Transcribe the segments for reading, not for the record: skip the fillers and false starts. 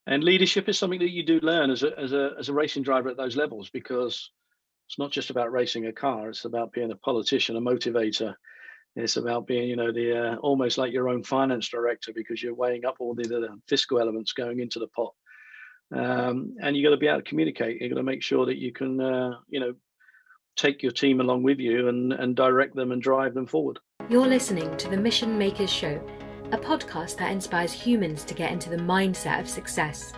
And leadership is something that you do learn as a racing driver at those levels, because it's not just about racing a car. It's about being a politician, a motivator. It's about being, the almost like your own finance director, because you're weighing up all the fiscal elements going into the pot. And you got to be able to communicate. You got to make sure that you can, take your team along with you and direct them and drive them forward. You're listening to the Mission Makers Show, a podcast that inspires humans to get into the mindset of success.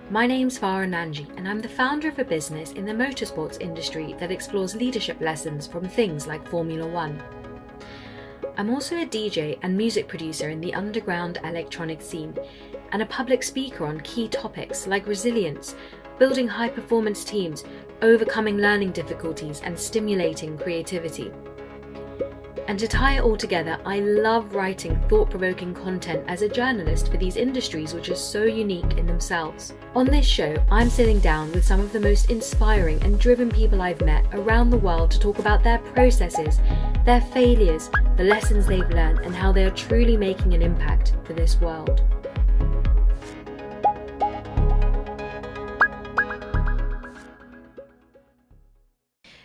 My name's Farah Nanji, and I'm the founder of a business in the motorsports industry that explores leadership lessons from things like Formula One. I'm also a DJ and music producer in the underground electronic scene, and a public speaker on key topics like resilience, building high-performance teams, overcoming learning difficulties, and stimulating creativity. And to tie it all together, I love writing thought-provoking content as a journalist for these industries which are so unique in themselves. On this show, I'm sitting down with some of the most inspiring and driven people I've met around the world to talk about their processes, their failures, the lessons they've learned, and how they are truly making an impact for this world.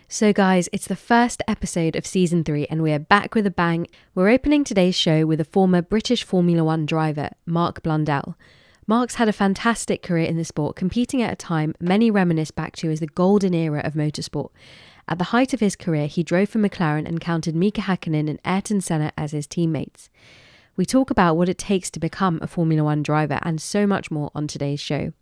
So guys, it's the first episode of season 3 and we are back with a bang. We're opening today's show with a former British Formula One driver, Mark Blundell. Mark's had a fantastic career in the sport, competing at a time many reminisce back to as the golden era of motorsport. At the height of his career, he drove for McLaren and counted Mika Hakkinen and Ayrton Senna as his teammates. We talk about what it takes to become a Formula One driver and so much more on today's show.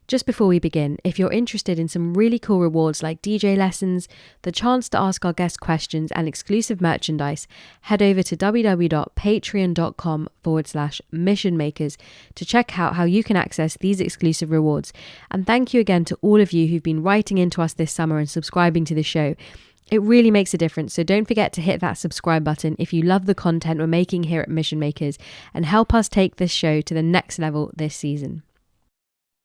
Just before we begin, if you're interested in some really cool rewards like DJ lessons, the chance to ask our guests questions and exclusive merchandise, head over to www.patreon.com/missionmakers to check out how you can access these exclusive rewards. And thank you again to all of you who've been writing into us this summer and subscribing to the show. It really makes a difference, so don't forget to hit that subscribe button if you love the content we're making here at Mission Makers and help us take this show to the next level this season.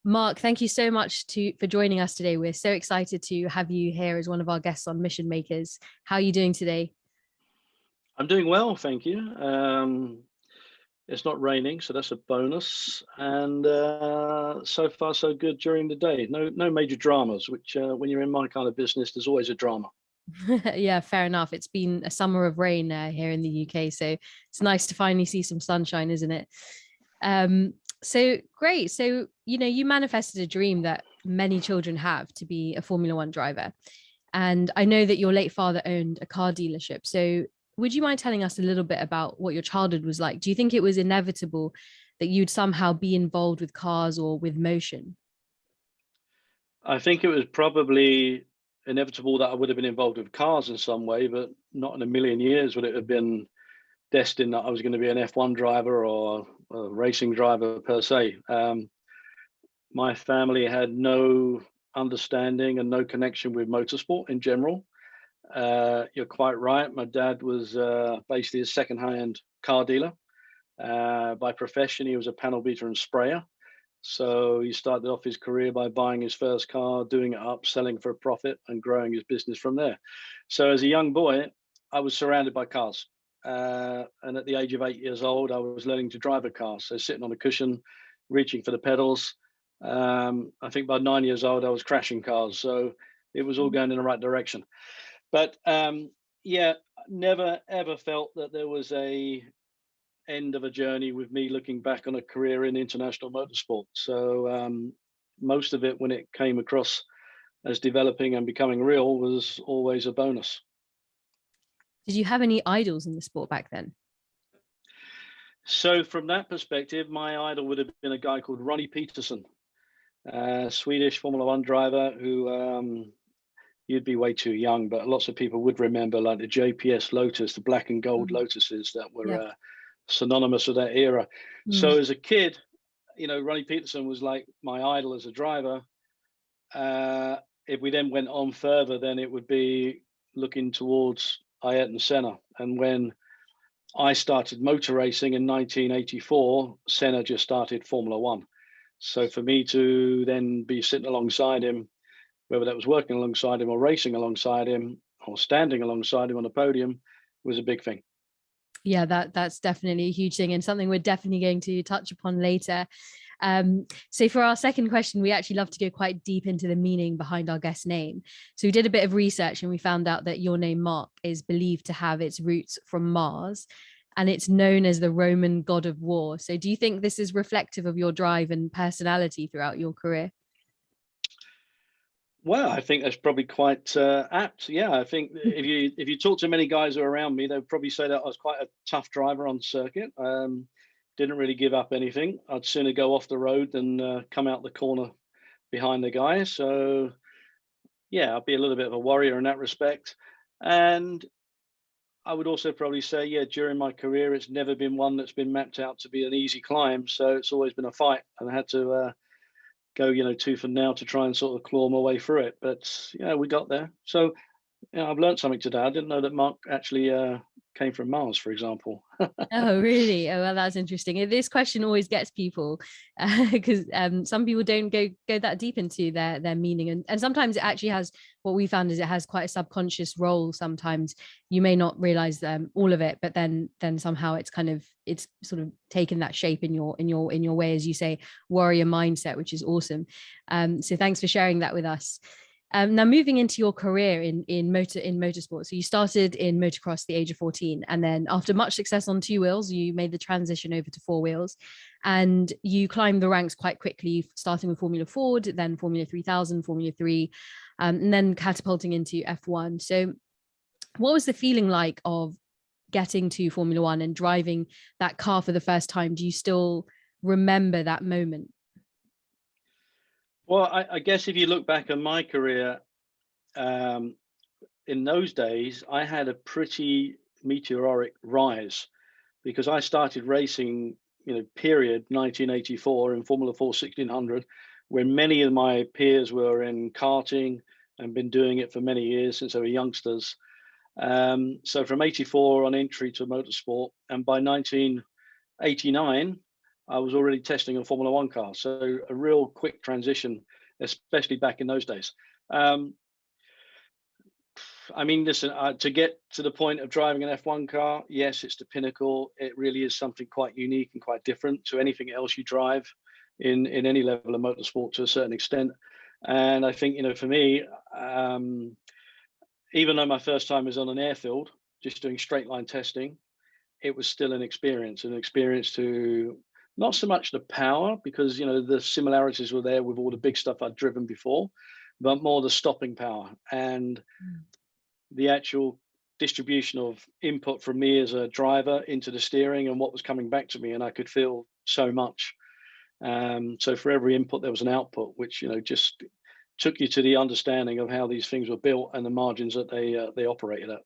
Mark, thank you so much for joining us today. We're so excited to have you here as one of our guests on Mission Makers. How are you doing today? I'm doing well, thank you. It's not raining, so that's a bonus. And so far, so good during the day. No major dramas, which when you're in my kind of business, there's always a drama. Yeah, fair enough. It's been a summer of rain here in the UK, so it's nice to finally see some sunshine, isn't it? So great. So, you manifested a dream that many children have to be a Formula One driver. And I know that your late father owned a car dealership. So would you mind telling us a little bit about what your childhood was like? Do you think it was inevitable that you'd somehow be involved with cars or with motion? I think it was probably inevitable that I would have been involved with cars in some way, but not in a million years would it have been destined that I was going to be an F1 driver or a racing driver per se. My family had no understanding and no connection with motorsport in general. You're quite right. My dad was basically a second-hand car dealer. By profession, he was a panel beater and sprayer. So he started off his career by buying his first car, doing it up, selling for a profit, and growing his business from there. So as a young boy, I was surrounded by cars. And at the age of 8 years old, I was learning to drive a car. So sitting on a cushion, reaching for the pedals. I think by 9 years old, I was crashing cars. So it was all going in the right direction. But never ever felt that there was a end of a journey with me looking back on a career in international motorsport. So most of it, when it came across as developing and becoming real, was always a bonus. Did you have any idols in the sport back then? So from that perspective, my idol would have been a guy called Ronnie Peterson, Swedish Formula One driver who you'd be way too young, but lots of people would remember, like the JPS Lotus, the black and gold Lotuses that were synonymous with that era. So as a kid, Ronnie Peterson was like my idol as a driver. If we then went on further, then it would be looking towards Ayrton Senna. And when I started motor racing in 1984, Senna just started Formula One. So for me to then be sitting alongside him, whether that was working alongside him or racing alongside him or standing alongside him on a podium, was a big thing. Yeah, that's definitely a huge thing and something we're definitely going to touch upon later. So for our second question, we actually love to go quite deep into the meaning behind our guest name. So we did a bit of research and we found out that your name Mark is believed to have its roots from Mars, and it's known as the Roman god of war. So do you think this is reflective of your drive and personality throughout your career? Well, I think that's probably quite apt. Yeah, I think if you talk to many guys who are around me, they'll probably say that I was quite a tough driver on circuit. Didn't really give up anything. I'd sooner go off the road than come out the corner behind the guy. So yeah, I'd be a little bit of a warrior in that respect. And I would also probably say, yeah, during my career, it's never been one that's been mapped out to be an easy climb. So it's always been a fight, and I had to go, tooth and nail to try and sort of claw my way through it. But yeah, we got there. So I've learned something today. I didn't know that Mark actually came from Mars, for example. Oh, really? Oh, well, that's interesting. This question always gets people because some people don't go that deep into their meaning, and sometimes it actually has, what we found is it has quite a subconscious role. Sometimes you may not realize all of it, but then somehow it's sort of taken that shape in your way, as you say, warrior mindset, which is awesome. So thanks for sharing that with us. Now moving into your career in motorsport. So you started in motocross at the age of 14, and then after much success on two wheels, you made the transition over to four wheels, and you climbed the ranks quite quickly, starting with Formula Ford, then Formula 3000, Formula 3, and then catapulting into F1. So what was the feeling like of getting to Formula One and driving that car for the first time? Do you still remember that moment? Well, I guess if you look back on my career, in those days, I had a pretty meteoric rise because I started racing, period 1984 in Formula 4 1600, when many of my peers were in karting and been doing it for many years since they were youngsters. So from 84 on entry to motorsport, and by 1989, I was already testing a Formula One car. So a real quick transition, especially back in those days. I mean, listen, to get to the point of driving an F1 car, yes, it's the pinnacle. It really is something quite unique and quite different to anything else you drive in any level of motorsport to a certain extent. And I think, for me, even though my first time was on an airfield, just doing straight line testing, it was still an experience to not so much the power, because the similarities were there with all the big stuff I'd driven before, but more the stopping power and the actual distribution of input from me as a driver into the steering and what was coming back to me, and I could feel so much. So for every input there was an output, which just took you to the understanding of how these things were built and the margins that they operated at.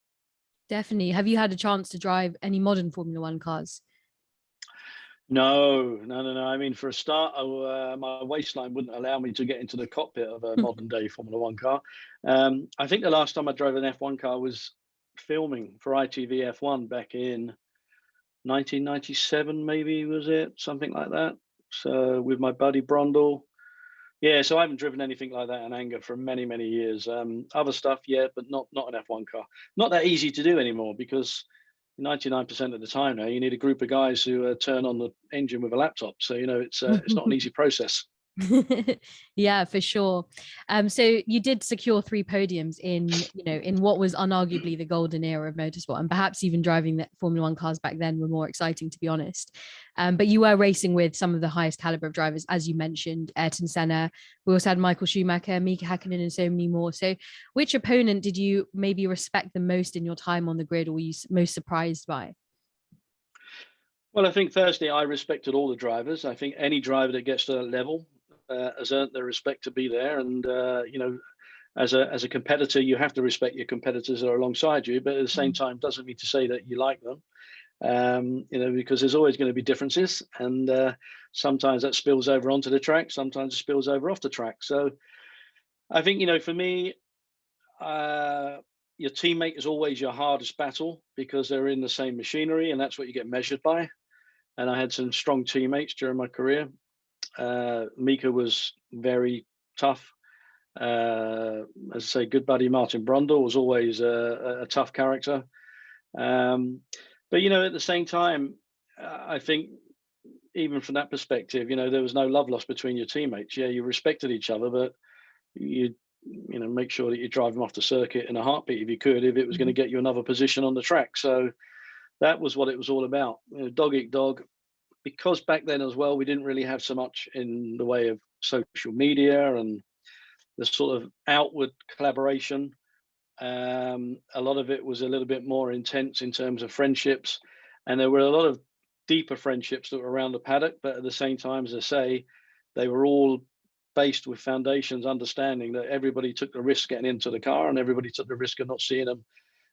Definitely. Have you had a chance to drive any modern Formula One cars? No. I mean, for a start, my waistline wouldn't allow me to get into the cockpit of a modern day Formula One car. I think the last time I drove an F1 car was filming for ITV F1 back in 1997, maybe, was it? Something like that. So with my buddy Blundell. Yeah, so I haven't driven anything like that in anger for many, many years. Other stuff, yeah, but not an F1 car. Not that easy to do anymore, because 99% of the time now you need a group of guys who turn on the engine with a laptop. So it's not an easy process. Yeah, for sure. So you did secure 3 podiums in what was unarguably the golden era of motorsport, and perhaps even driving the Formula One cars back then were more exciting, to be honest. But you were racing with some of the highest caliber of drivers, as you mentioned, Ayrton, Senna. We also had Michael Schumacher, Mika, Hakkinen, and so many more. So which opponent did you maybe respect the most in your time on the grid, or were you most surprised by? Well, I think firstly, I respected all the drivers. I think any driver that gets to that level has earned their respect to be there. And, as a competitor, you have to respect your competitors that are alongside you, but at the same time, doesn't mean to say that you like them, because there's always going to be differences. And sometimes that spills over onto the track, sometimes it spills over off the track. So I think, for me, your teammate is always your hardest battle, because they're in the same machinery, and that's what you get measured by. And I had some strong teammates during my career. Mika was very tough. As I say, good buddy Martin Blundell was always a tough character. But at the same time, I think even from that perspective, there was no love lost between your teammates. Yeah, you respected each other, but you make sure that you drive them off the circuit in a heartbeat if you could, if it was going to get you another position on the track. So that was what it was all about. Dog eat dog. Because back then as well, we didn't really have so much in the way of social media and the sort of outward collaboration. A lot of it was a little bit more intense in terms of friendships, and there were a lot of deeper friendships that were around the paddock. But at the same time, as I say, they were all based with foundations, understanding that everybody took the risk getting into the car, and everybody took the risk of not seeing them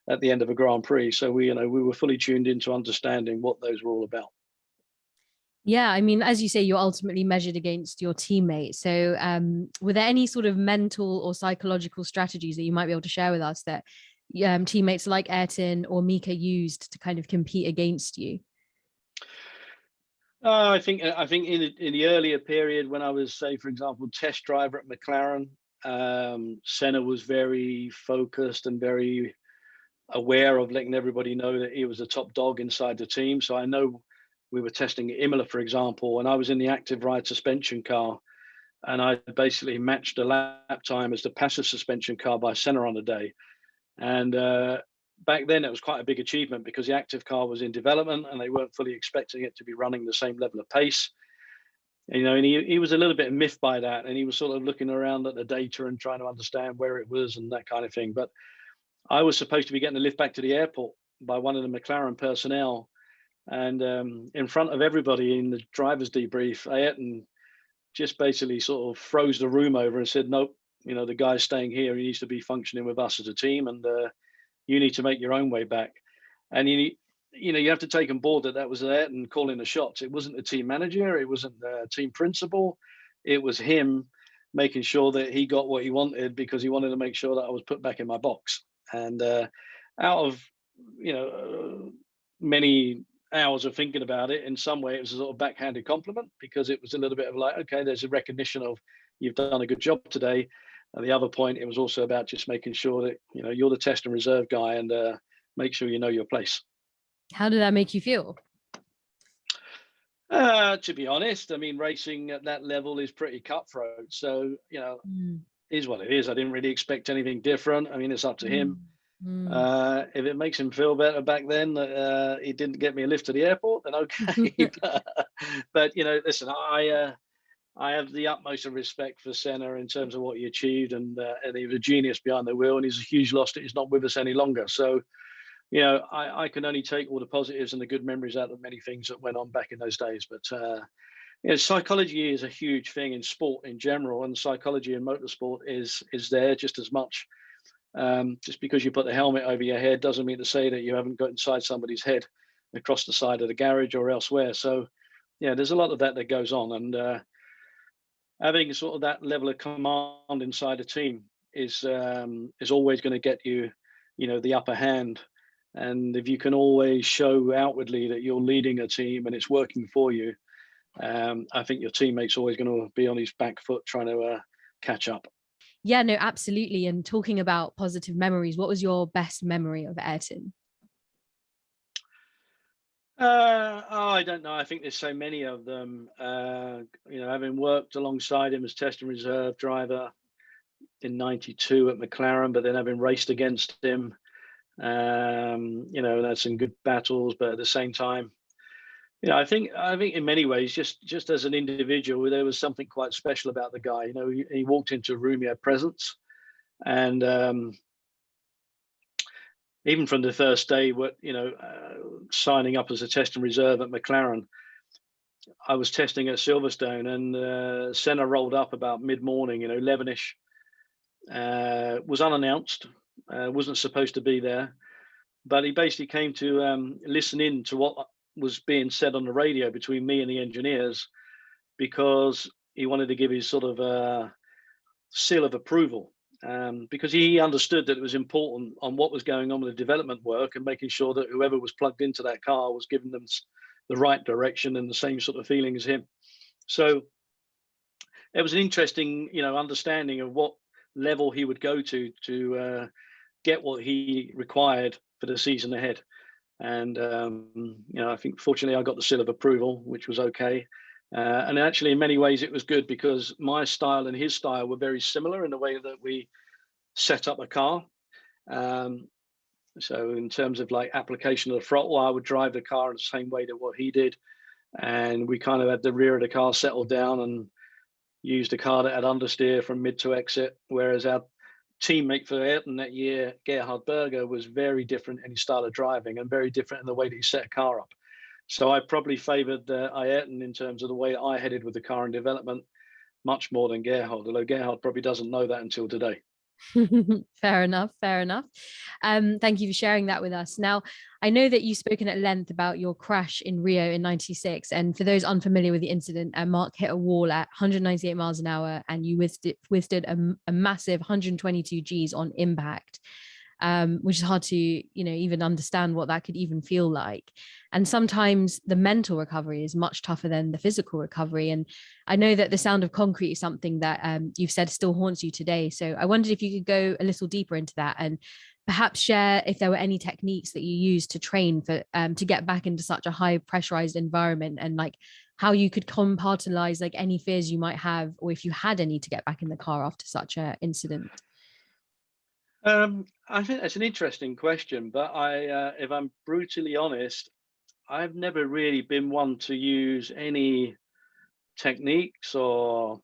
at the end of a Grand Prix. So we were fully tuned into understanding what those were all about. Yeah, I mean, as you say, you're ultimately measured against your teammates. So were there any sort of mental or psychological strategies that you might be able to share with us that teammates like Ayrton or Mika used to kind of compete against you? I think in the earlier period, when I was, say, for example, test driver at McLaren, Senna was very focused and very aware of letting everybody know that he was the top dog inside the team. So I know we were testing at Imola, for example, and I was in the active ride suspension car, and I basically matched the lap time as the passive suspension car by Senna on the day. And back then it was quite a big achievement because the active car was in development and they weren't fully expecting it to be running the same level of pace. And he was a little bit miffed by that, and he was sort of looking around at the data and trying to understand where it was and that kind of thing. But I was supposed to be getting a lift back to the airport by one of the McLaren personnel, and in front of everybody in the driver's debrief, Ayrton just basically sort of froze the room over and said, nope, the guy's staying here. He needs to be functioning with us as a team, and you need to make your own way back. And you have to take on board that was Ayrton calling the shots. It wasn't the team manager. It wasn't the team principal. It was him making sure that he got what he wanted, because he wanted to make sure that I was put back in my box. And out of, many hours of thinking about it, in some way it was a sort of backhanded compliment, because it was a little bit of like, okay, there's a recognition of you've done a good job today. And the other point, it was also about just making sure that you're the test and reserve guy, and make sure you know your place. How did that make you feel? To be honest, I mean, racing at that level is pretty cutthroat, so is what it is. I didn't really expect anything different. I mean, it's up to him. If it makes him feel better back then that he didn't get me a lift to the airport, then okay. but listen, I have the utmost of respect for Senna in terms of what he achieved, and he was a genius behind the wheel, and he's a huge loss that he's not with us any longer. So I can only take all the positives and the good memories out of many things that went on back in those days. But psychology is a huge thing in sport in general, and psychology in motorsport is there just as much. Just because you put the helmet over your head doesn't mean to say that you haven't got inside somebody's head across the side of the garage or elsewhere. So there's a lot of that goes on, and having sort of that level of command inside a team is always going to get you the upper hand. And if you can always show outwardly that you're leading a team and it's working for you, I think your teammate's always going to be on his back foot trying to catch up. Yeah, no, absolutely. And talking about positive memories, what was your best memory of Ayrton? I don't know. I think there's so many of them. Having worked alongside him as test and reserve driver in '92 at McLaren, but then having raced against him, had some good battles, but at the same time, I think in many ways, just as an individual, there was something quite special about the guy. He walked into a room, he had presence, and even from the first day, signing up as a test and reserve at McLaren, I was testing at Silverstone, and Senna rolled up about mid-morning, 11ish, was unannounced, wasn't supposed to be there, but he basically came to listen in to what was being said on the radio between me and the engineers, because he wanted to give his sort of seal of approval, because he understood that it was important on what was going on with the development work, and making sure that whoever was plugged into that car was giving them the right direction and the same sort of feeling as him. So it was an interesting, understanding of what level he would go to get what he required for the season ahead. And I think fortunately I got the seal of approval, which was okay. And actually, in many ways, it was good because my style and his style were very similar in the way that we set up a car. So in terms of like application of the throttle, I would drive the car in the same way that what he did. And we kind of had the rear of the car settled down and used a car that had understeer from mid to exit, whereas our teammate for Ayrton that year, Gerhard Berger, was very different in his style of driving and very different in the way that he set a car up. So I probably favoured Ayrton in terms of the way I headed with the car in development much more than Gerhard, although Gerhard probably doesn't know that until today. Fair enough. Thank you for sharing that with us. Now, I know that you've spoken at length about your crash in Rio in '96, and for those unfamiliar with the incident, Mark hit a wall at 198 miles an hour and you withstood a massive 122 Gs on impact, which is hard to even understand what that could even feel like. And sometimes the mental recovery is much tougher than the physical recovery. And I know that the sound of concrete is something that you've said still haunts you today. So I wondered if you could go a little deeper into that and perhaps share if there were any techniques that you used to train for to get back into such a high pressurized environment, and like how you could compartmentalize like any fears you might have, or if you had any, to get back in the car after such an incident. I think that's an interesting question, but if I'm brutally honest, I've never really been one to use any techniques or,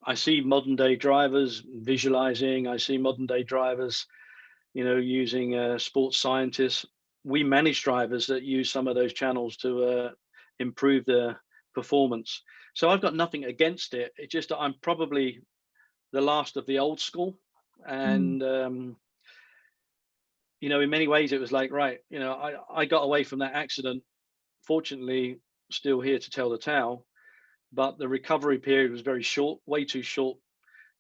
I see modern day drivers visualizing, I see modern day drivers, using sports scientists. We manage drivers that use some of those channels to improve their performance. So I've got nothing against it. It's just that I'm probably the last of the old school. And in many ways it was like, right, I got away from that accident, fortunately still here to tell the tale, but the recovery period was very short, way too short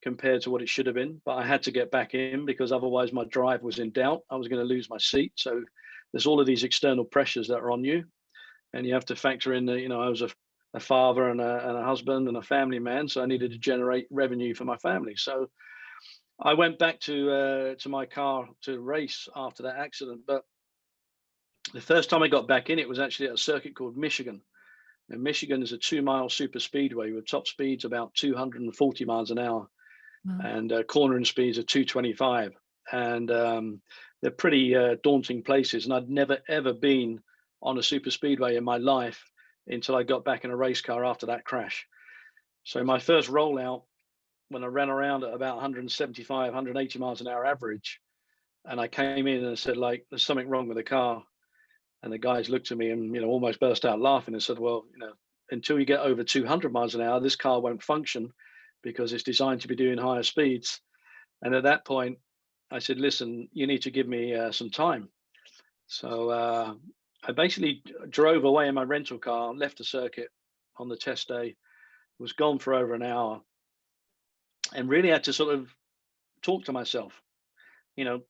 compared to what it should have been. But I had to get back in because otherwise my drive was in doubt. I was going to lose my seat. So there's all of these external pressures that are on you, and you have to factor in that I was a father and a husband and a family man, so I needed to generate revenue for my family. So I went back to my car to race after that accident. But the first time I got back in, it was actually at a circuit called Michigan. And Michigan is a 2-mile super speedway with top speeds about 240 miles an hour. Wow. And cornering speeds of 225. And they're pretty daunting places. And I'd never, ever been on a super speedway in my life until I got back in a race car after that crash. So my first rollout, when I ran around at about 175, 180 miles an hour average, and I came in and said, like, there's something wrong with the car. And the guys looked at me and, almost burst out laughing and said, well, until you get over 200 miles an hour, this car won't function because it's designed to be doing higher speeds. And at that point, I said, listen, you need to give me some time. So I basically drove away in my rental car, left the circuit on the test day, was gone for over an hour, and really had to sort of talk to myself,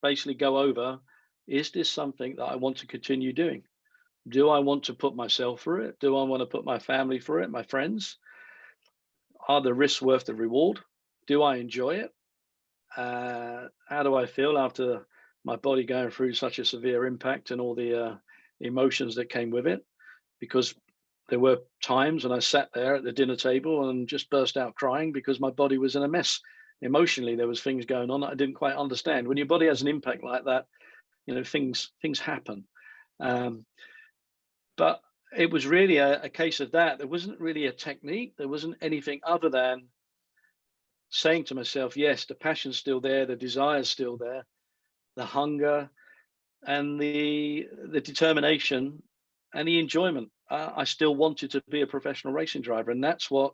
basically go over, is this something that I want to continue doing? Do I want to put myself through it? Do I want to put my family through it, my friends? Are the risks worth the reward? Do I enjoy it? How do I feel after my body going through such a severe impact and all the emotions that came with it? Because there were times when I sat there at the dinner table and just burst out crying because my body was in a mess. Emotionally, there was things going on that I didn't quite understand. When your body has an impact like that, things happen. But it was really a case of that. There wasn't really a technique. There wasn't anything other than saying to myself, yes, the passion's still there, the desire's still there, the hunger and the determination and the enjoyment. I still wanted to be a professional racing driver. And that's what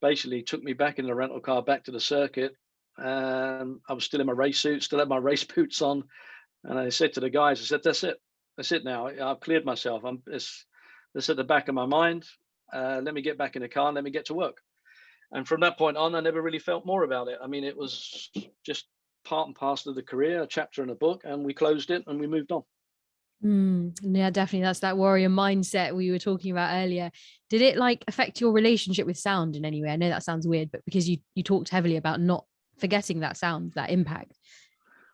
basically took me back in the rental car, back to the circuit. I was still in my race suit, still had my race boots on. And I said to the guys, I said, that's it now. I've cleared myself. It's at the back of my mind. Let me get back in the car and let me get to work. And from that point on, I never really felt more about it. I mean, it was just part and parcel of the career, a chapter in a book, and we closed it and we moved on. Yeah, definitely. That's that warrior mindset we were talking about earlier. Did it affect your relationship with sound in any way? I know that sounds weird, but because you talked heavily about not forgetting that sound, that impact.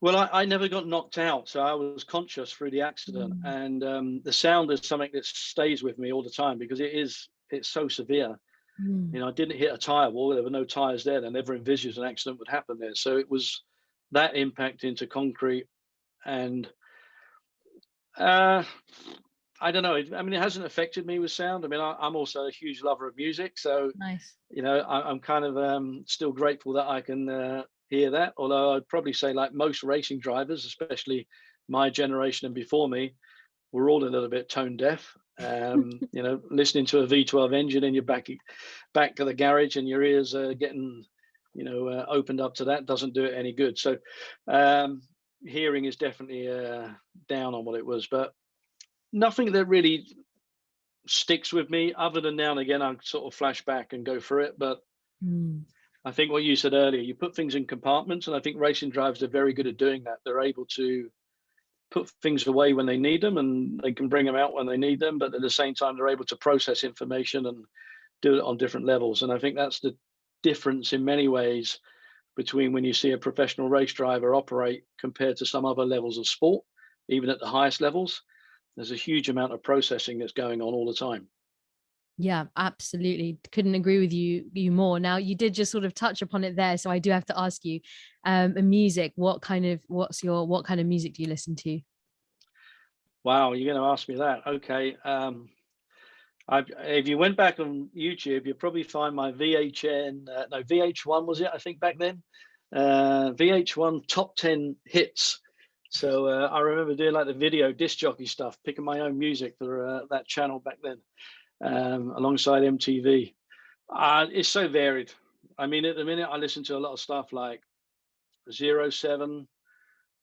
Well, I never got knocked out, so I was conscious through the accident, and the sound is something that stays with me all the time because it's so severe. Mm. I didn't hit a tire wall. There were no tires there. I never envisaged an accident would happen there. So it was that impact into concrete, and I don't know. I mean, it hasn't affected me with sound. I mean, I'm also a huge lover of music, so Nice. I'm kind of still grateful that I can hear that. Although I'd probably say, like most racing drivers, especially my generation and before me, we're all a little bit tone deaf. Listening to a V12 engine in your back to the garage and your ears getting, opened up to that doesn't do it any good. So hearing is definitely down on what it was, but nothing that really sticks with me other than now and again I sort of flash back and go through it. But I think what you said earlier, you put things in compartments, and I think racing drivers are very good at doing that. They're able to put things away when they need them, and they can bring them out when they need them, but at the same time they're able to process information and do it on different levels. And I think that's the difference in many ways between when you see a professional race driver operate compared to some other levels of sport. Even at the highest levels, there's a huge amount of processing that's going on all the time. Yeah, absolutely. Couldn't agree with you more. Now, you did just sort of touch upon it there, so I do have to ask you, music. What kind of music do you listen to? Wow, you're going to ask me that? Okay. If you went back on YouTube, you'll probably find my VH1 was it? I think back then, VH1 top 10 hits. So I remember doing like the video disc jockey stuff, picking my own music for that channel back then, alongside MTV. It's so varied. I mean, at the minute, I listen to a lot of stuff like 07,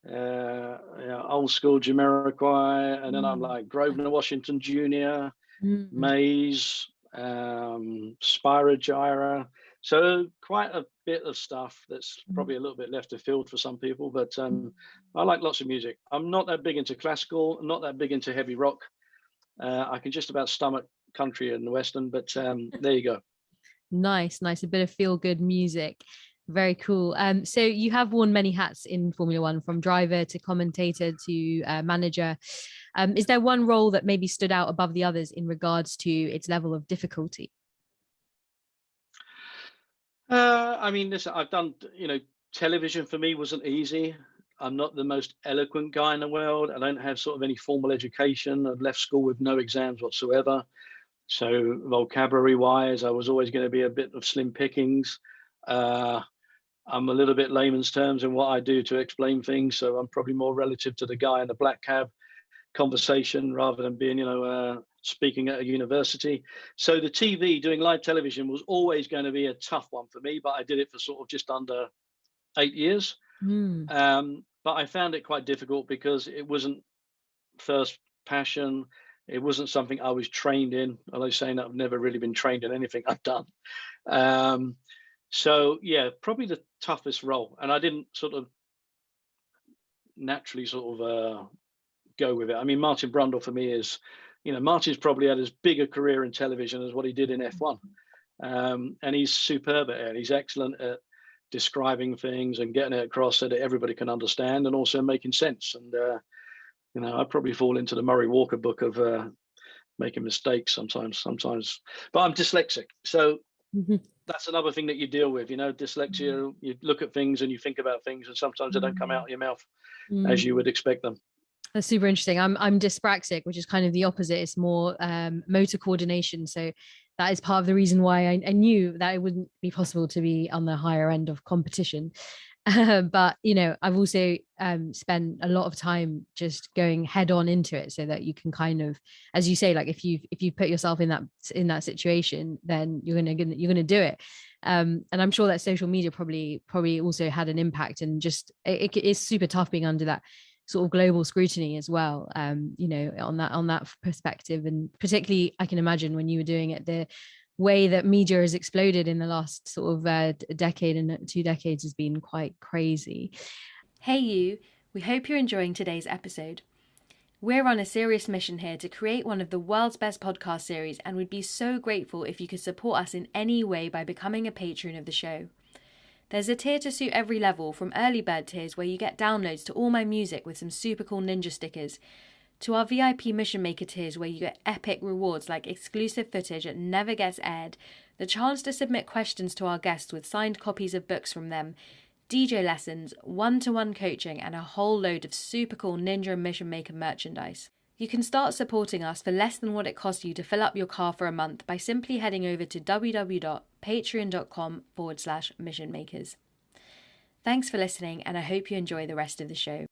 old school Jamiroquai, and then I'm like Grosvenor Washington Jr., Maze, Spyro Gyra. So quite a bit of stuff that's probably a little bit left of field for some people, but I like lots of music. I'm not that big into classical, not that big into heavy rock. I can just about stomach country and western, but there you go. Nice. A bit of feel good music. Very cool. So you have worn many hats in Formula One, from driver to commentator to manager. Is there one role that maybe stood out above the others in regards to its level of difficulty? I mean, listen, I've done, television for me wasn't easy. I'm not the most eloquent guy in the world. I don't have sort of any formal education. I've left school with no exams whatsoever. So vocabulary wise, I was always going to be a bit of slim pickings. I'm a little bit layman's terms in what I do to explain things. So I'm probably more relative to the guy in the black cab conversation rather than being, speaking at a university. So the TV, doing live television, was always going to be a tough one for me, but I did it for sort of just under 8 years. But I found it quite difficult because it wasn't first passion. It wasn't something I was trained in, although saying that I've never really been trained in anything I've done. So yeah, probably the toughest role. And I didn't sort of naturally go with it. I mean, Martin Brundle for me is, Martin's probably had as big a career in television as what he did in F1. And he's superb at it. He's excellent at describing things and getting it across so that everybody can understand and also making sense. And, I probably fall into the Murray Walker book of making mistakes sometimes, but I'm dyslexic. So that's another thing that you deal with, dyslexia. You look at things and you think about things, and sometimes they don't come out of your mouth as you would expect them. That's super interesting. I'm dyspraxic, which is kind of the opposite. It's more motor coordination. So that is part of the reason why I knew that it wouldn't be possible to be on the higher end of competition. But I've also spent a lot of time just going head on into it, so that you can kind of, as you say, like if you put yourself in that situation, then you're gonna do it. And I'm sure that social media probably also had an impact, and just it is super tough being under that sort of global scrutiny as well, on that perspective. And particularly I can imagine when you were doing it, the way that media has exploded in the last sort of decade and 2 decades has been quite crazy. Hey you, we hope you're enjoying today's episode. We're on a serious mission here to create one of the world's best podcast series, and we'd be so grateful if you could support us in any way by becoming a patron of the show. There's a tier to suit every level, from early bird tiers where you get downloads to all my music with some super cool ninja stickers, to our VIP Mission Maker tiers where you get epic rewards like exclusive footage that never gets aired, the chance to submit questions to our guests with signed copies of books from them, DJ lessons, one-to-one coaching, and a whole load of super cool Ninja and Mission Maker merchandise. You can start supporting us for less than what it costs you to fill up your car for a month by simply heading over to www.patreon.com/missionmakers. Thanks for listening, and I hope you enjoy the rest of the show.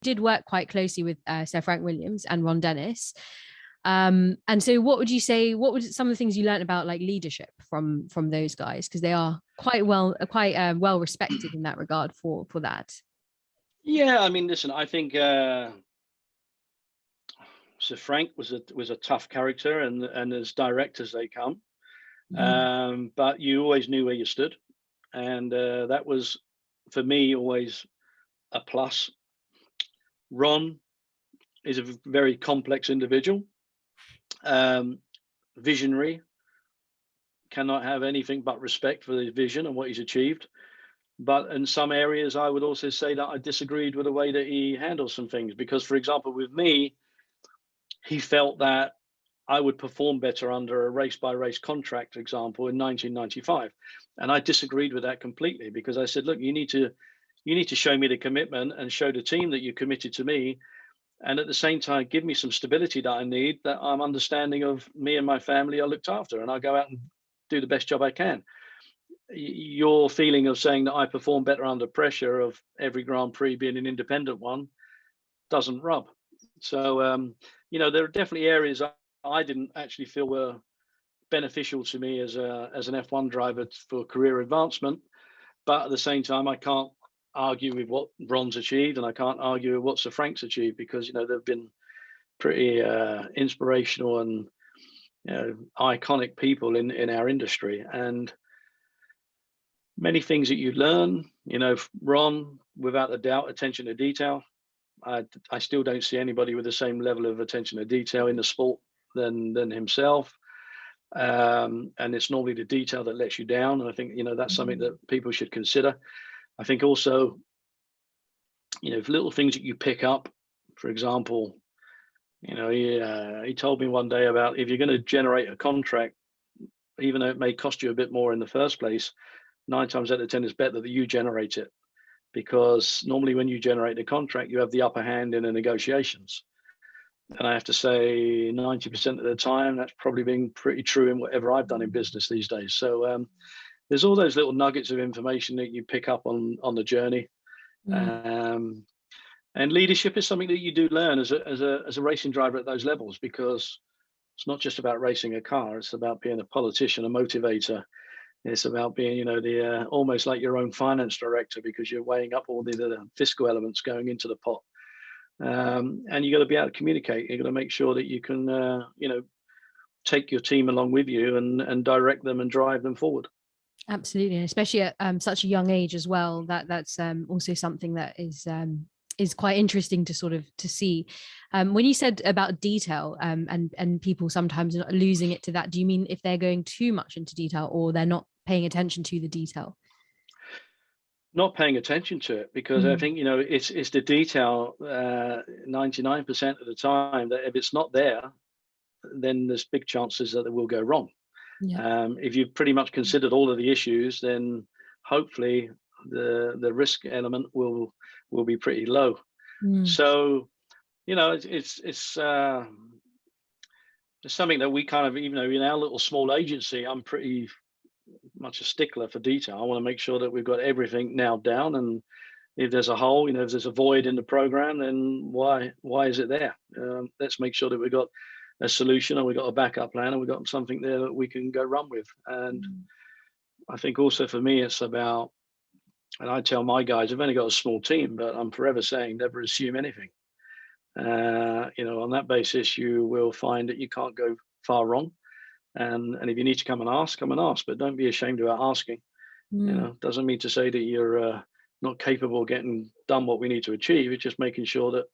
Did work quite closely with Sir Frank Williams and Ron Dennis. And so what would you say, what were some of the things you learned about like leadership from those guys? Because they are quite well respected in that regard for that. Yeah, I mean, listen, I think Sir Frank was a tough character, and as direct as they come. But you always knew where you stood, and that was, for me, always a plus. Ron is a very complex individual, visionary, cannot have anything but respect for his vision and what he's achieved. But in some areas, I would also say that I disagreed with the way that he handles some things, because, for example, with me, he felt that I would perform better under a race-by-race contract, for example, in 1995. And I disagreed with that completely, because I said, look, you need to show me the commitment and show the team that you're committed to me. And at the same time, give me some stability that I need, that I'm understanding of me and my family are looked after, and I go out and do the best job I can. Your feeling of saying that I perform better under pressure of every Grand Prix being an independent one doesn't rub. So, there are definitely areas I didn't actually feel were beneficial to me as an F1 driver for career advancement. But at the same time, I can't argue with what Ron's achieved, and I can't argue with what Sir Frank's achieved, because they've been pretty inspirational and iconic people in our industry. And many things that you learn, Ron, without a doubt, attention to detail. I still don't see anybody with the same level of attention to detail in the sport than himself. And it's normally the detail that lets you down. And I think that's something that people should consider. I think also, little things that you pick up, for example, he told me one day about, if you're going to generate a contract, even though it may cost you a bit more in the first place, 9 times out of 10 it's better that you generate it, because normally when you generate the contract, you have the upper hand in the negotiations. And I have to say 90% of the time, that's probably been pretty true in whatever I've done in business these days. So there's all those little nuggets of information that you pick up on the journey. And leadership is something that you do learn as a racing driver at those levels, because it's not just about racing a car. It's about being a politician, a motivator. It's about being, the almost like your own finance director, because you're weighing up all the fiscal elements going into the pot. And you got to be able to communicate. You got to make sure that you can, take your team along with you and direct them and drive them forward. Absolutely, and especially at such a young age as well. That's also something that is quite interesting to see. When you said about detail, and people sometimes losing it to that, do you mean if they're going too much into detail, or they're not paying attention to the detail? Not paying attention to it, because I think it's the detail 99% of the time, that if it's not there, then there's big chances that it will go wrong. If you've pretty much considered all of the issues, then hopefully the risk element will be pretty low. So it's something that we kind of, even though in our little small agency, I'm pretty much a stickler for detail. I want to make sure that we've got everything nailed down, and if there's a hole, if there's a void in the program, then why is it there? Let's make sure that we've got a solution, and we've got a backup plan, and we've got something there that we can go run with. And I think also for me, it's about, and I tell my guys, I've only got a small team, but I'm forever saying never assume anything. On that basis, you will find that you can't go far wrong. And if you need to come and ask, but don't be ashamed about asking. Doesn't mean to say that you're not capable of getting done what we need to achieve. It's just making sure that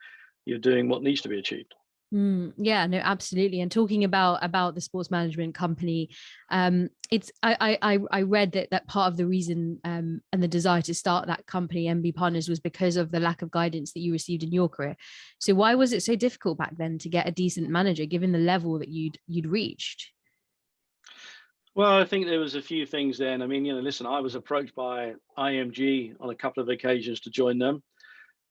you're doing what needs to be achieved. Yeah, no, absolutely. And talking about the sports management company, it's I read that part of the reason and the desire to start that company, MB Partners, was because of the lack of guidance that you received in your career. So why was it so difficult back then to get a decent manager, given the level that you'd reached? Well, I think there was a few things then. I mean, listen, I was approached by IMG on a couple of occasions to join them.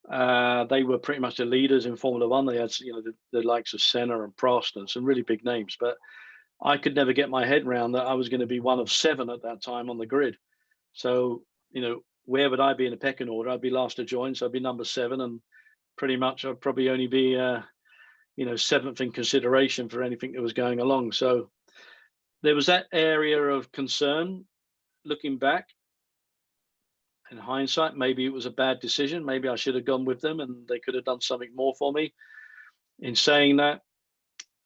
They were pretty much the leaders in Formula One. They had, the likes of Senna and Prost and some really big names. But I could never get my head around that I was going to be one of 7 at that time on the grid. So, where would I be in the pecking order? I'd be last to join, so I'd be number 7, and pretty much I'd probably only be, 7th in consideration for anything that was going along. So there was that area of concern. Looking back, in hindsight, maybe it was a bad decision. Maybe I should have gone with them and they could have done something more for me. In saying that,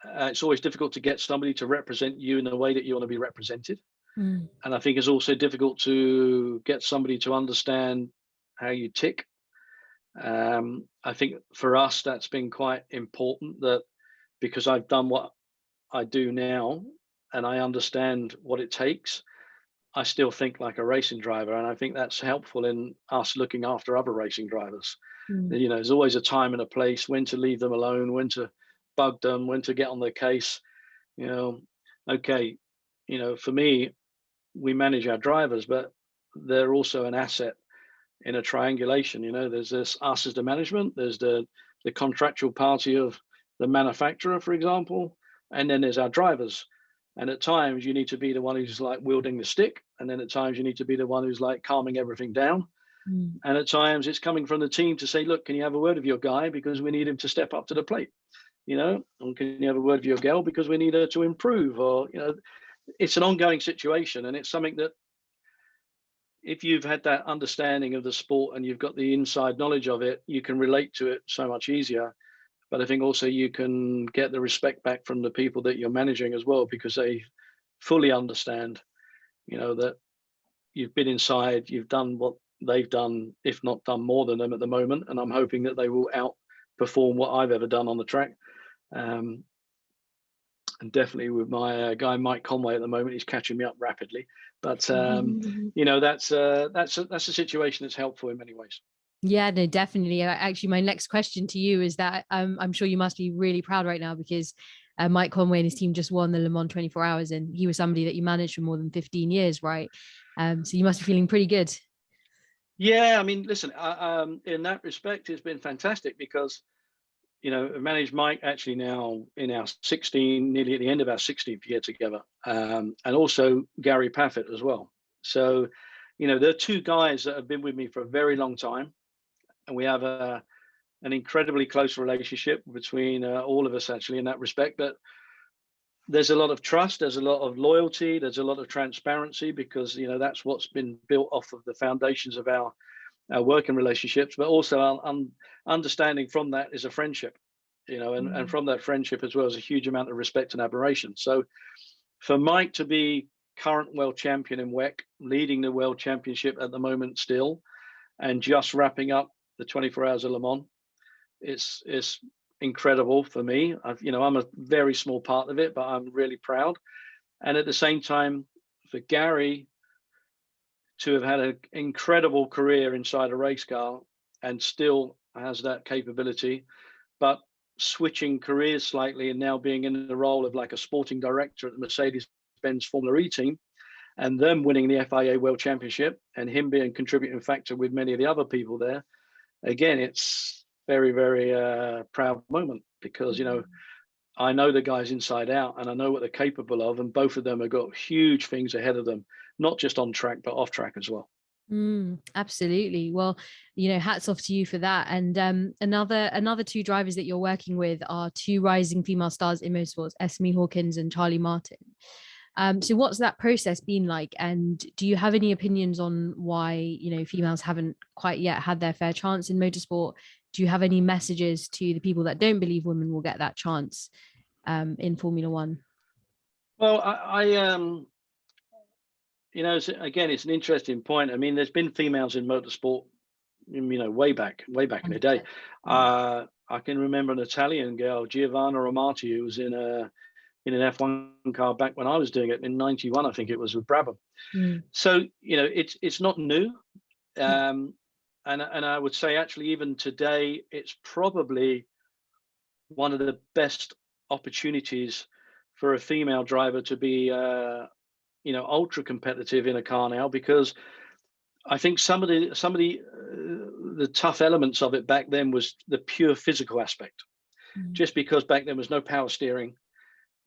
it's always difficult to get somebody to represent you in the way that you want to be represented. And I think it's also difficult to get somebody to understand how you tick. I think for us, that's been quite important, that because I've done what I do now and I understand what it takes, I still think like a racing driver, and I think that's helpful in us looking after other racing drivers. There's always a time and a place, when to leave them alone, when to bug them, when to get on their case. Okay, for me, we manage our drivers, but they're also an asset in a triangulation. There's this us as the management, there's the contractual party of the manufacturer, for example, and then there's our drivers. And at times you need to be the one who's like wielding the stick. And then at times you need to be the one who's like calming everything down. And at times it's coming from the team to say, look, can you have a word with your guy? Because we need him to step up to the plate, and can you have a word with your girl? Because we need her to improve. Or, it's an ongoing situation. And it's something that if you've had that understanding of the sport and you've got the inside knowledge of it, you can relate to it so much easier. But I think also you can get the respect back from the people that you're managing as well, because they fully understand, that you've been inside, you've done what they've done, if not done more than them at the moment. And I'm hoping that they will outperform what I've ever done on the track. And definitely with my guy, Mike Conway, at the moment, he's catching me up rapidly. But, that's a situation that's helpful in many ways. Yeah, no, definitely. Actually, my next question to you is that I'm sure you must be really proud right now, because Mike Conway and his team just won the Le Mans 24 Hours, and he was somebody that you managed for more than 15 years, right? So you must be feeling pretty good. Yeah, I mean, listen, in that respect, it's been fantastic because, I've managed Mike actually now in our nearly at the end of our 16th year together, and also Gary Paffett as well. So, there are 2 guys that have been with me for a very long time. And we have an incredibly close relationship between all of us, actually, in that respect. But there's a lot of trust, there's a lot of loyalty, there's a lot of transparency, because that's what's been built off of the foundations of our working relationships. But also understanding from that is a friendship, and from that friendship as well as a huge amount of respect and admiration. So for Mike to be current world champion in WEC, leading the world championship at the moment still, and just wrapping up the 24 Hours of Le Mans, it's incredible for me. I'm a very small part of it, but I'm really proud. And at the same time, for Gary to have had an incredible career inside a race car and still has that capability, but switching careers slightly and now being in the role of like a sporting director at the Mercedes-Benz Formula E team, and them winning the FIA World Championship, and him being a contributing factor with many of the other people there. Again, it's very, very proud moment, because, I know the guys inside out and I know what they're capable of, and both of them have got huge things ahead of them, not just on track, but off track as well. Absolutely. Well, hats off to you for that. And another 2 drivers that you're working with are 2 rising female stars in motorsports, Esme Hawkins and Charlie Martin. So what's that process been like? And do you have any opinions on why, females haven't quite yet had their fair chance in motorsport? Do you have any messages to the people that don't believe women will get that chance in Formula One? Well, again, it's an interesting point. I mean, there's been females in motorsport, way back in the day. I I can remember an Italian girl, Giovanna Amati, who was in an F1 car back when I was doing it in '91, I think it was, with Brabham. So, you know, it's not new. And I would say actually even today, it's probably one of the best opportunities for a female driver to be, you know, ultra competitive in a car now, because I think some of the tough elements of it back then was the pure physical aspect. Just because back then was no power steering,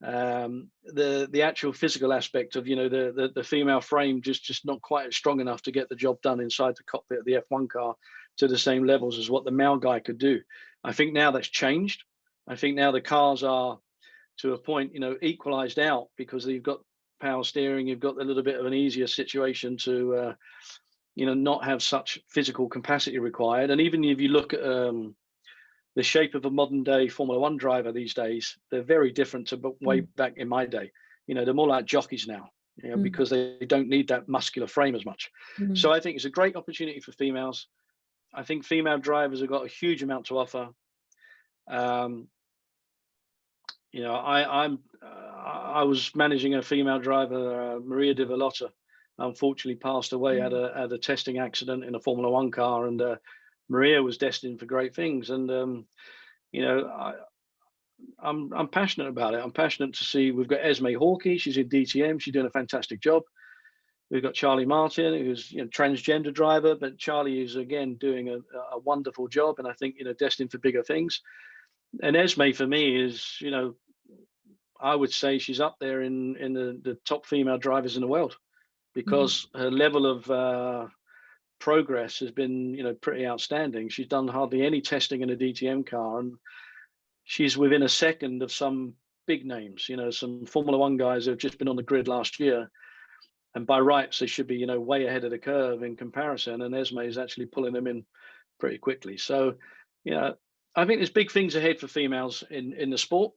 the actual physical aspect of, you know, the female frame just not quite strong enough to get the job done inside the cockpit of the F1 car to the same levels as what the male guy could do. I think now that's changed. I think now the cars are, to a point, you know, equalized out, because you've got power steering, you've got a little bit of an easier situation to you know, not have such physical capacity required. And even if you look at the shape of a modern day Formula One driver these days, they're very different to way back in my day. You know, they're more like jockeys now, you know, because they don't need that muscular frame as much. So I think it's a great opportunity for females. I think female drivers have got a huge amount to offer. You know, I was managing a female driver, Maria Di Vallota, unfortunately passed away at a testing accident in a Formula One car, and Maria was destined for great things. And you know, I'm passionate about it. I'm passionate to see. We've got Esme Hawkey. She's in DTM. She's doing a fantastic job. We've got Charlie Martin, who's, you know, transgender driver, but Charlie is again doing a wonderful job, and I think, you know, destined for bigger things. And Esme for me is, you know, I would say she's up there in the top female drivers in the world, because her level of progress has been, you know, pretty outstanding. She's done hardly any testing in a DTM car, and she's within a second of some big names, you know, some Formula One guys who have just been on the grid last year, and by rights they should be, you know, way ahead of the curve in comparison, and Esme is actually pulling them in pretty quickly. So, you know, I think there's big things ahead for females in the sport.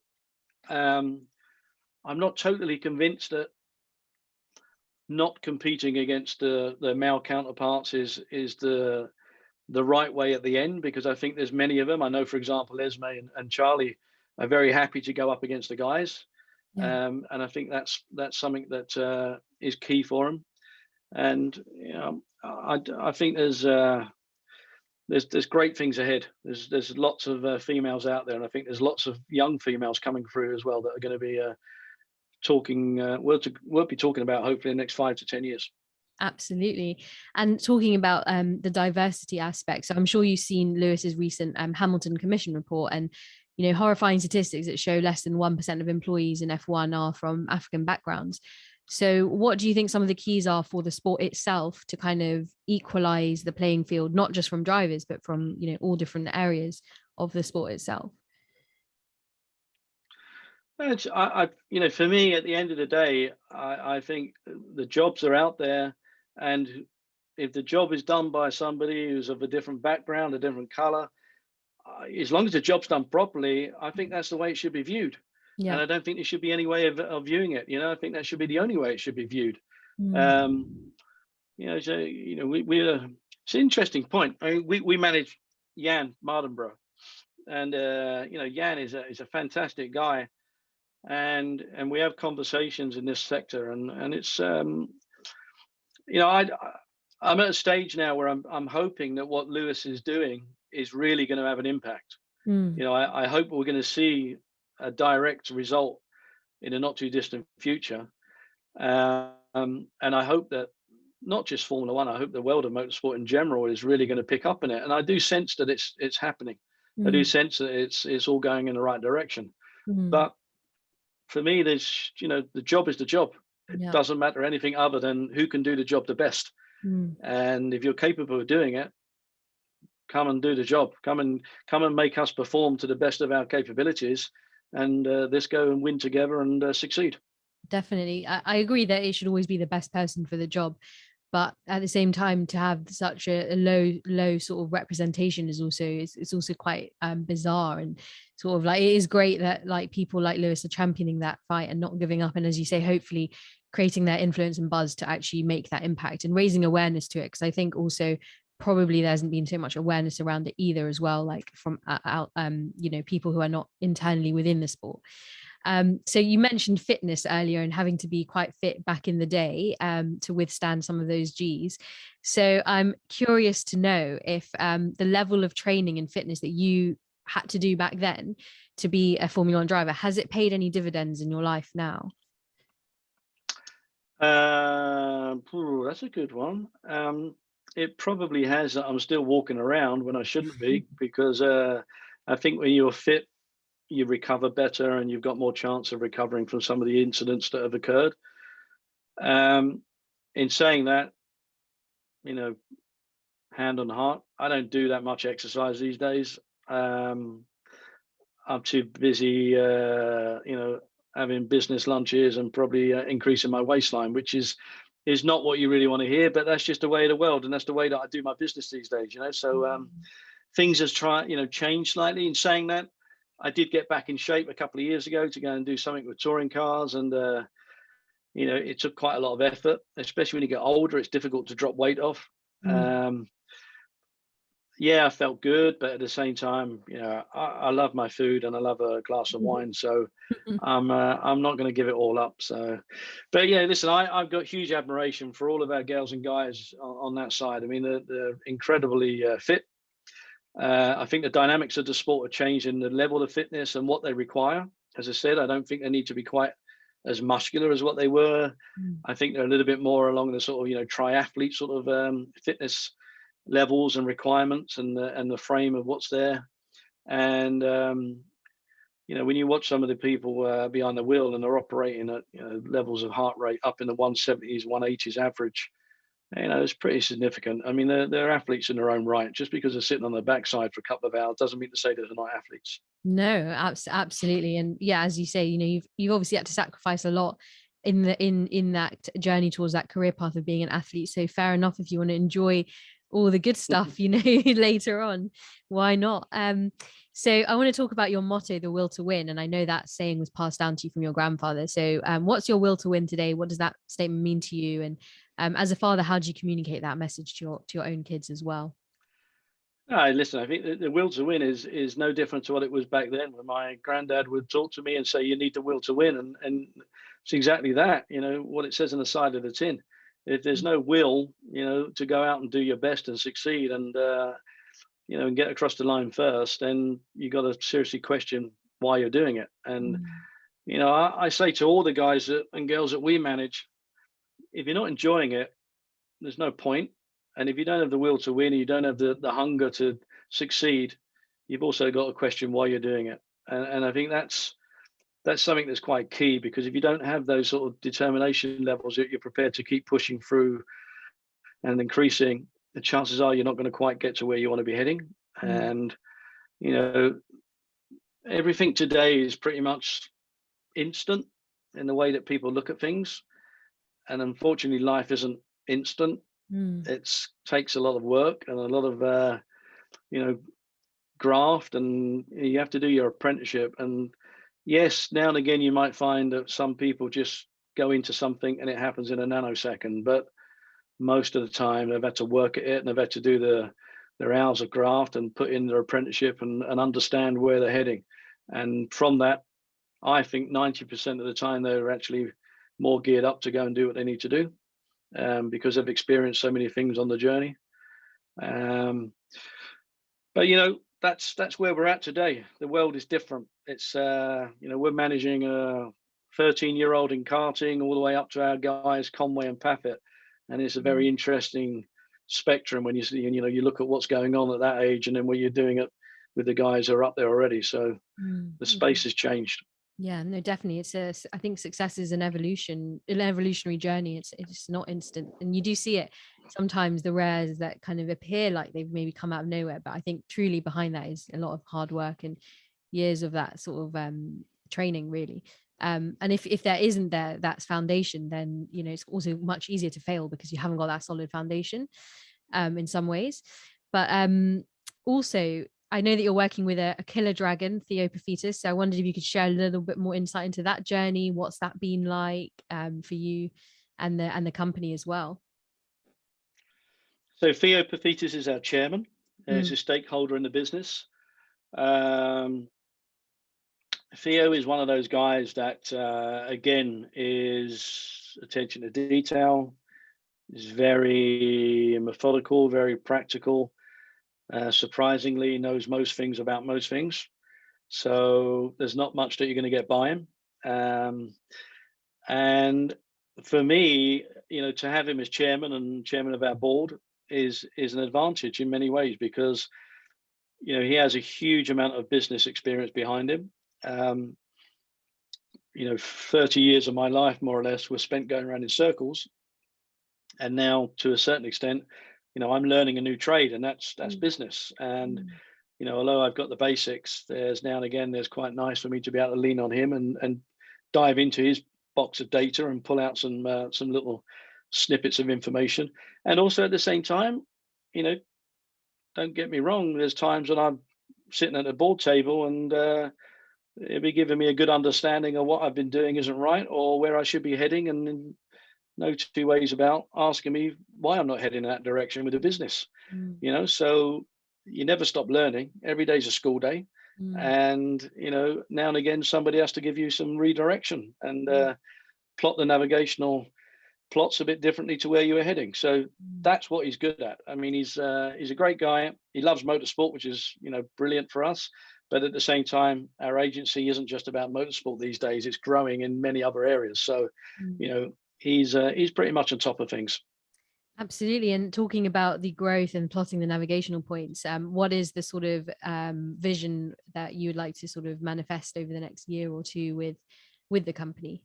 I'm not totally convinced that not competing against the male counterparts is the right way at the end, because I think there's many of them. I know, for example, Esme and Charlie are very happy to go up against the guys. And I think that's something that is key for them. And, you know, I think there's great things ahead. There's lots of females out there, and I think there's lots of young females coming through as well that are going to be we'll be talking about hopefully in the next 5 to 10 years. Absolutely. And talking about the diversity aspect, so I'm sure you've seen Lewis's recent Hamilton Commission report, and, you know, horrifying statistics that show less than 1% of employees in F1 are from African backgrounds. So what do you think some of the keys are for the sport itself to kind of equalize the playing field, not just from drivers, but from, you know, all different areas of the sport itself? You know, for me, at the end of the day, I think the jobs are out there, and if the job is done by somebody who's of a different background, a different color, as long as the job's done properly, I think that's the way it should be viewed. And I don't think there should be any way of viewing it. You know, I think that should be the only way it should be viewed. You know, so, you know, it's an interesting point. I mean, we manage Jan Mardenborough, and you know, Jan is a fantastic guy. And we have conversations in this sector, and it's you know, I'm at a stage now where I'm hoping that what Lewis is doing is really going to have an impact. You know, I hope we're going to see a direct result in a not too distant future, and I hope that not just Formula One, I hope the world of motorsport in general is really going to pick up in it, and I do sense that it's happening. I do sense that it's all going in the right direction, but for me, there's, you know, the job is the job. It doesn't matter anything other than who can do the job the best. And if you're capable of doing it, come and do the job. Come and make us perform to the best of our capabilities, and let's go and win together and succeed. Definitely. I agree that it should always be the best person for the job. But at the same time, to have such a low sort of representation is also, it's also quite bizarre, and sort of like, it is great that like people like Lewis are championing that fight and not giving up, and as you say, hopefully creating that influence and buzz to actually make that impact and raising awareness to it. Because I think also probably there hasn't been so much awareness around it either as well, like from out you know, people who are not internally within the sport. So you mentioned fitness earlier and having to be quite fit back in the day to withstand some of those Gs. So I'm curious to know if the level of training and fitness that you had to do back then to be a Formula One driver, has it paid any dividends in your life now? That's a good one. It probably has. I'm still walking around when I shouldn't be, because I think when you're fit, you recover better and you've got more chance of recovering from some of the incidents that have occurred. In saying that, you know, hand on heart, I don't do that much exercise these days. I'm too busy, you know, having business lunches and probably increasing my waistline, which is not what you really want to hear, but that's just the way of the world, and that's the way that I do my business these days, you know. So things has changed slightly. In saying that, I did get back in shape a couple of years ago to go and do something with touring cars, and you know, it took quite a lot of effort, especially when you get older. It's difficult to drop weight off. Yeah, I felt good, but at the same time, you know, I love my food and I love a glass of wine, so I'm not going to give it all up. So, but yeah, listen, I've got huge admiration for all of our girls and guys on that side. I mean, they're incredibly fit. I think the dynamics of the sport are changing, the level of fitness and what they require. As I said, I don't think they need to be quite as muscular as what they were. I think they're a little bit more along the sort of, you know, triathlete sort of fitness levels and requirements, and the frame of what's there. And you know, when you watch some of the people behind the wheel and they're operating at, you know, levels of heart rate up in the 170s, 180s average, you know, it's pretty significant. I mean, they're athletes in their own right. Just because they're sitting on their backside for a couple of hours doesn't mean to say that they're not athletes. No, absolutely. And yeah, as you say, you know, you've obviously had to sacrifice a lot in that journey towards that career path of being an athlete. So fair enough, if you want to enjoy all the good stuff, you know, later on, why not? So I want to talk about your motto, the will to win. And I know that saying was passed down to you from your grandfather. So what's your will to win today? What does that statement mean to you? And as a father, how do you communicate that message to your own kids as well? Listen, I think the will to win is no different to what it was back then, when my granddad would talk to me and say, you need the will to win. And it's exactly that, you know, what it says on the side of the tin. If there's no will, you know, to go out and do your best and succeed and, you know, and get across the line first, then you got to seriously question why you're doing it. And, you know, I say to all the guys and girls that we manage, if you're not enjoying it, there's no point. And if you don't have the will to win, and you don't have the hunger to succeed, you've also got to question why you're doing it. And I think that's something that's quite key, because if you don't have those sort of determination levels that you're prepared to keep pushing through and increasing, the chances are you're not going to quite get to where you want to be heading. And, you know, everything today is pretty much instant in the way that people look at things. And unfortunately, life isn't instant. It takes a lot of work and a lot of, you know, graft, and you have to do your apprenticeship. And yes, now and again, you might find that some people just go into something and it happens in a nanosecond, but most of the time they've had to work at it, and they've had to do their hours of graft and put in their apprenticeship and understand where they're heading. And from that, I think 90% of the time they're actually more geared up to go and do what they need to do, because they've experienced so many things on the journey. But you know, that's where we're at today. The world is different. It's you know, we're managing a 13-year-old in karting all the way up to our guys Conway and Paffett, and it's a very interesting spectrum when you see, you know, you look at what's going on at that age, and then when you're doing it with the guys who are up there already. So the space has changed. Yeah, no, definitely. I think success is an evolutionary journey. It's not instant. And you do see it sometimes, the rares that kind of appear like they've maybe come out of nowhere. But I think truly behind that is a lot of hard work and years of that sort of training, really. And if there isn't that foundation, then, you know, it's also much easier to fail because you haven't got that solid foundation in some ways. But also, I know that you're working with a killer dragon, Theo Phaphitis. So I wondered if you could share a little bit more insight into that journey. What's that been like for you and the company as well? So Theo Phaphitis is our chairman. He's a stakeholder in the business. Theo is one of those guys that, again, is attention to detail, is very methodical, very practical, surprisingly knows most things about most things. So there's not much that you're going to get by him. And for me, to have him as chairman and chairman of our board is an advantage in many ways, because he has a huge amount of business experience behind him. 30 years of my life, more or less, was spent going around in circles, and now to a certain extent, I'm learning a new trade, and that's business. And although I've got the basics, there's now and again there's quite nice for me to be able to lean on him and dive into his box of data and pull out some little snippets of information. And also at the same time, don't get me wrong, there's times when I'm sitting at a board table and it'll be giving me a good understanding of what I've been doing isn't right, or where I should be heading, and no two ways about asking me why I'm not heading in that direction with the business. So you never stop learning. Every day's a school day. And now and again somebody has to give you some redirection and plot the navigational plots a bit differently to where you were heading. So that's what he's good at. I mean, he's a great guy. He loves motorsport, which is brilliant for us. But at the same time, our agency isn't just about motorsport these days. It's growing in many other areas. So he's pretty much on top of things. Absolutely. And talking about the growth and plotting the navigational points, what is the sort of vision that you would like to sort of manifest over the next year or two with the company?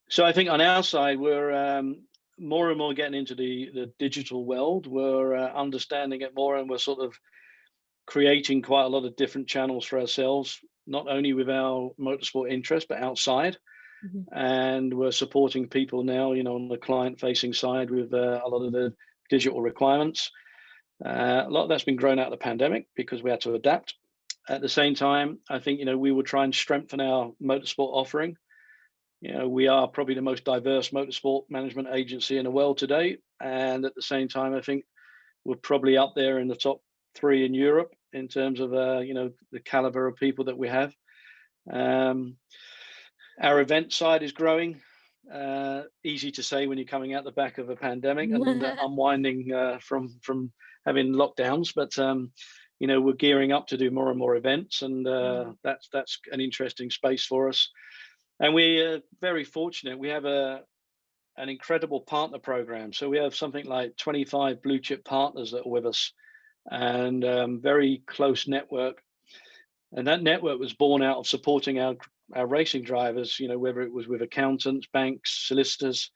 So I think on our side, we're more and more getting into the digital world. We're understanding it more, and we're sort of creating quite a lot of different channels for ourselves, not only with our motorsport interest, but outside. And we're supporting people now, on the client-facing side with a lot of the digital requirements. A lot of that's been grown out of the pandemic because we had to adapt. At the same time, I think, we will try and strengthen our motorsport offering. We are probably the most diverse motorsport management agency in the world today. And at the same time, I think we're probably up there in the top 3 in Europe in terms of, the caliber of people that we have. Our event side is growing. Easy to say when you're coming out the back of a pandemic and unwinding from having lockdowns, but we're gearing up to do more and more events, and that's an interesting space for us. And we're very fortunate. We have an incredible partner program. So we have something like 25 blue chip partners that are with us, and very close network. And that network was born out of supporting our racing drivers, whether it was with accountants, banks, solicitors,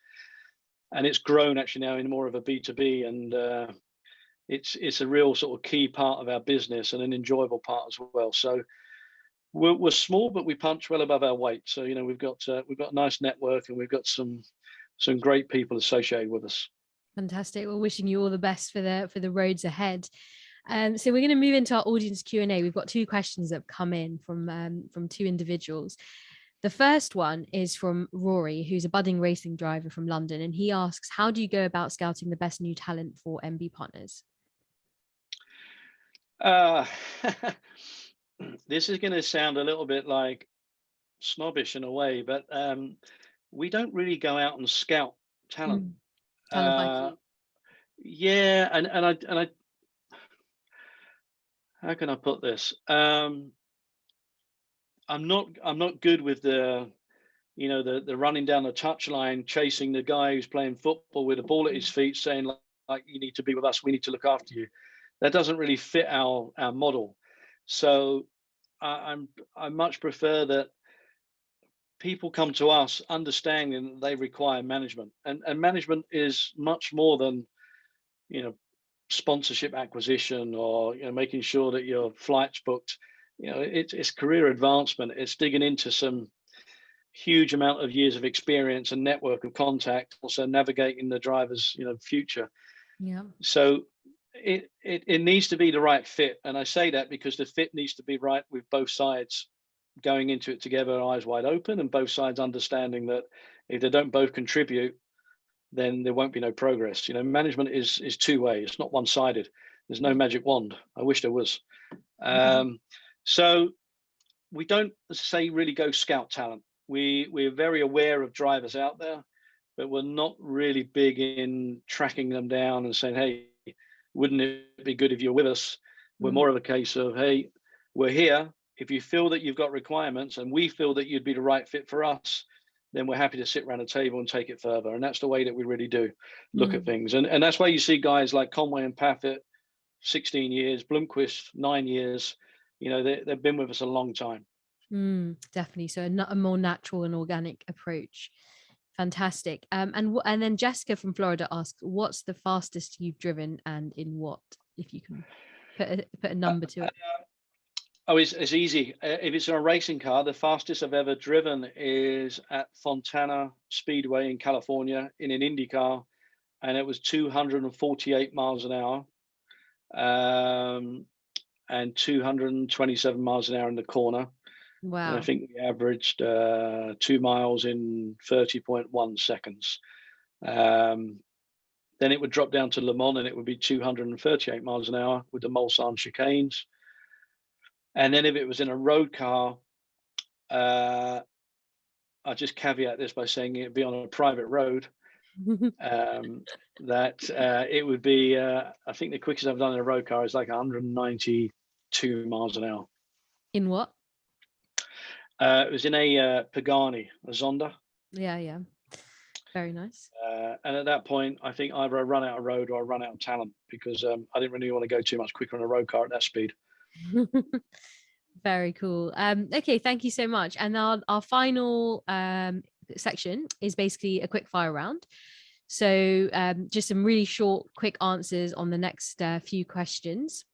and it's grown actually now in more of a B2B, and it's a real sort of key part of our business and an enjoyable part as well. So we're small, but we punch well above our weight. So we've got a nice network, and we've got some great people associated with us. Fantastic. Well, wishing you all the best for the roads ahead. So we're going to move into our audience Q&A. We've got 2 questions that have come in from 2 individuals. The first one is from Rory, who's a budding racing driver from London, and he asks, how do you go about scouting the best new talent for MB Partners? This is going to sound a little bit like snobbish in a way, but we don't really go out and scout talent. Yeah, and I how can I put this? I'm not good with the running down the touchline, chasing the guy who's playing football with a ball at his feet, saying like you need to be with us, we need to look after you. That doesn't really fit our model. So I much prefer that people come to us understanding that they require management, and management is much more than sponsorship acquisition or making sure that your flight's booked. It's career advancement. It's digging into some huge amount of years of experience and network of contact, also navigating the driver's future. So it needs to be the right fit, and I say that because the fit needs to be right with both sides going into it together, eyes wide open, and both sides understanding that if they don't both contribute, then there won't be no progress. You know, management is two-way. It's not one-sided. There's no magic wand. I wish there was. So we don't, say, really go scout talent. We're very aware of drivers out there, but we're not really big in tracking them down and saying, hey, wouldn't it be good if you're with us? We're more of a case of, hey, we're here. If you feel that you've got requirements and we feel that you'd be the right fit for us, then we're happy to sit around a table and take it further. And that's the way that we really do look at things. And that's why you see guys like Conway and Paffett, 16 years, Blomqvist, 9 years, you know, they've been with us a long time. Definitely. So a more natural and organic approach. Fantastic. And then Jessica from Florida asks, what's the fastest you've driven and in what, if you can put a number to it? Oh, it's easy. If it's in a racing car, the fastest I've ever driven is at Fontana Speedway in California in an Indy car, and it was 248 miles an hour and 227 miles an hour in the corner. Wow. And I think we averaged 2 miles in 30.1 seconds. Then it would drop down to Le Mans and it would be 238 miles an hour with the Mulsanne chicanes. And then if it was in a road car, I just caveat this by saying it'd be on a private road, that it would be, I think the quickest I've done in a road car is like 192 miles an hour. In what? It was in a Pagani, a Zonda. Yeah. Very nice. And at that point, I think either I run out of road or I run out of talent, because I didn't really want to go too much quicker on a road car at that speed. Very cool. Okay, thank you so much. And our final section is basically a quick fire round. So just some really short, quick answers on the next few questions.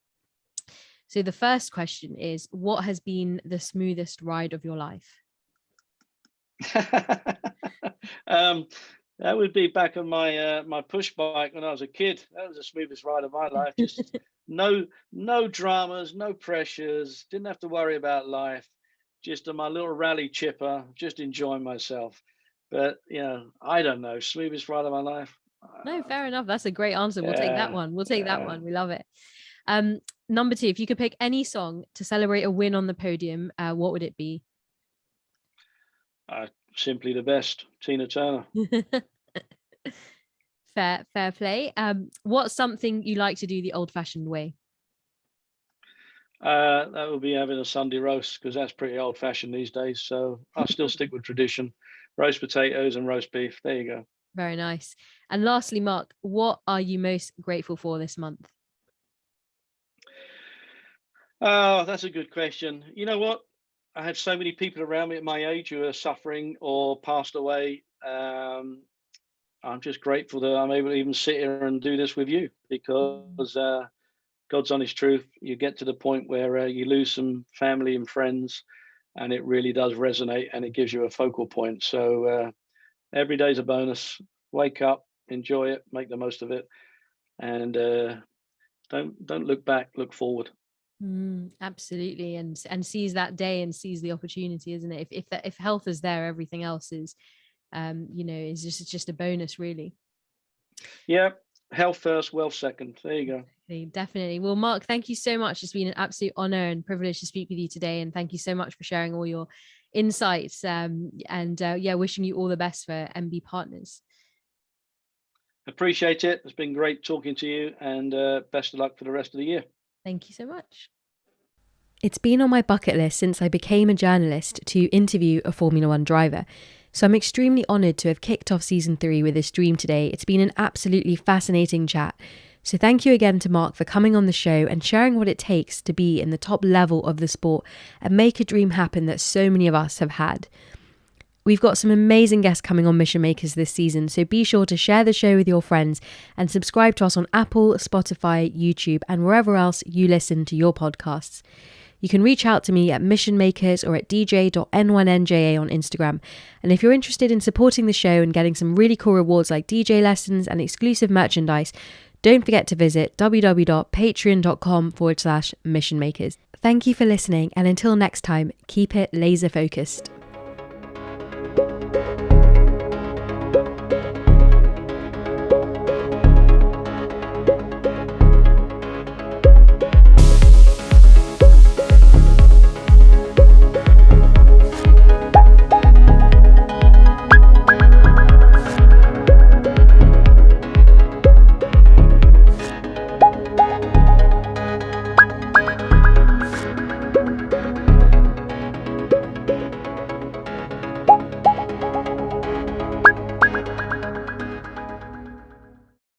So the first question is, what has been the smoothest ride of your life? That would be back on my my push bike when I was a kid. That was the smoothest ride of my life. Just no dramas, no pressures, didn't have to worry about life. Just on my little rally chipper, just enjoying myself. But I don't know, smoothest ride of my life. No, fair enough. That's a great answer. We'll take that one. We'll take that one. We love it. Number 2, if you could pick any song to celebrate a win on the podium, what would it be? Simply the Best, Tina Turner. Fair play. What's something you like to do the old-fashioned way? That would be having a Sunday roast, because that's pretty old-fashioned these days. So I'll still stick with tradition. Roast potatoes and roast beef. There you go. Very nice. And lastly, Mark, what are you most grateful for this month? Oh, that's a good question. You know what? I have so many people around me at my age who are suffering or passed away. I'm just grateful that I'm able to even sit here and do this with you, because God's honest truth, you get to the point where you lose some family and friends, and it really does resonate, and it gives you a focal point. So every day's a bonus. Wake up, enjoy it, make the most of it, and don't look back, look forward. Absolutely, and seize that day and seize the opportunity, isn't it? If health is there, everything else is is just a bonus, really. Yeah, health first, wealth second. There you go. Definitely. Well, Mark, thank you so much. It's been an absolute honor and privilege to speak with you today, and thank you so much for sharing all your insights, wishing you all the best for MB Partners. Appreciate it. It's been great talking to you, and best of luck for the rest of the year. Thank you so much. It's been on my bucket list since I became a journalist to interview a Formula One driver. So I'm extremely honoured to have kicked off season 3 with this dream today. It's been an absolutely fascinating chat. So thank you again to Mark for coming on the show and sharing what it takes to be in the top level of the sport and make a dream happen that so many of us have had. We've got some amazing guests coming on Mission Makers this season, so be sure to share the show with your friends and subscribe to us on Apple, Spotify, YouTube, and wherever else you listen to your podcasts. You can reach out to me at Mission Makers or at dj.n1nja on Instagram. And if you're interested in supporting the show and getting some really cool rewards like DJ lessons and exclusive merchandise, don't forget to visit www.patreon.com/Mission Makers. Thank you for listening, and until next time, keep it laser focused. you.